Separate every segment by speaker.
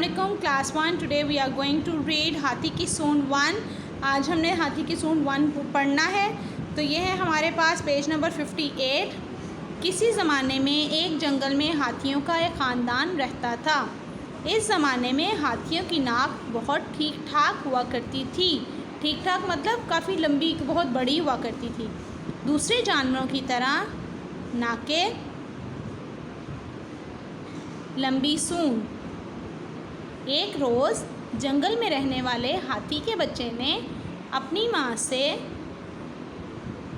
Speaker 1: अस्सलामुअलैकुम class 1। Today we are going to read हाथी की सूंड 1। आज हमने हाथी की सूंड 1 पढ़ना है। तो ये है हमारे पास पेज नंबर 58। किसी ज़माने में एक जंगल में हाथियों का एक ख़ानदान रहता था। इस ज़माने में हाथियों की नाक बहुत ठीक ठाक हुआ करती थी। ठीक ठाक मतलब काफ़ी लंबी, बहुत बड़ी हुआ करती थी। दूसरे जानवरों की तरह नाकें, लंबी सूंड। एक रोज़ जंगल में रहने वाले हाथी के बच्चे ने अपनी माँ से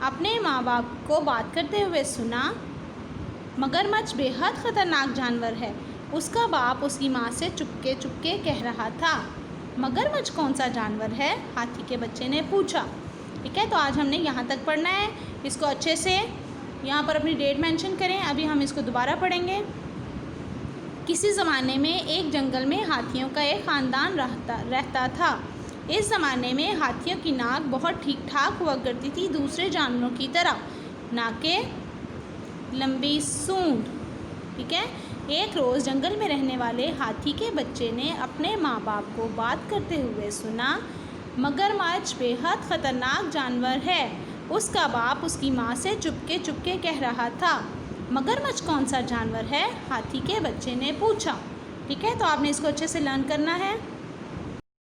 Speaker 1: अपने माँ बाप को बात करते हुए सुना, मगरमच्छ बेहद ख़तरनाक जानवर है। उसका बाप उसकी माँ से चुपके चुपके कह रहा था। मगरमच्छ कौन सा जानवर है? हाथी के बच्चे ने पूछा। ठीक है, तो आज हमने यहाँ तक पढ़ना है। इसको अच्छे से यहाँ पर अपनी डेट मेंशन करें। अभी हम इसको दोबारा पढ़ेंगे। किसी ज़माने में एक जंगल में हाथियों का एक ख़ानदान रहता था। इस ज़माने में हाथियों की नाक बहुत ठीक ठाक हुआ करती थी, दूसरे जानवरों की तरह। नाकें, लंबी सूंड। ठीक है। एक रोज़ जंगल में रहने वाले हाथी के बच्चे ने अपने माँ बाप को बात करते हुए सुना, मगरमच्छ बेहद ख़तरनाक जानवर है। उसका बाप उसकी माँ से चुपके चुपके कह रहा था। मगरमच्छ कौन सा जानवर है? हाथी के बच्चे ने पूछा। ठीक है, तो आपने इसको अच्छे से लर्न करना है।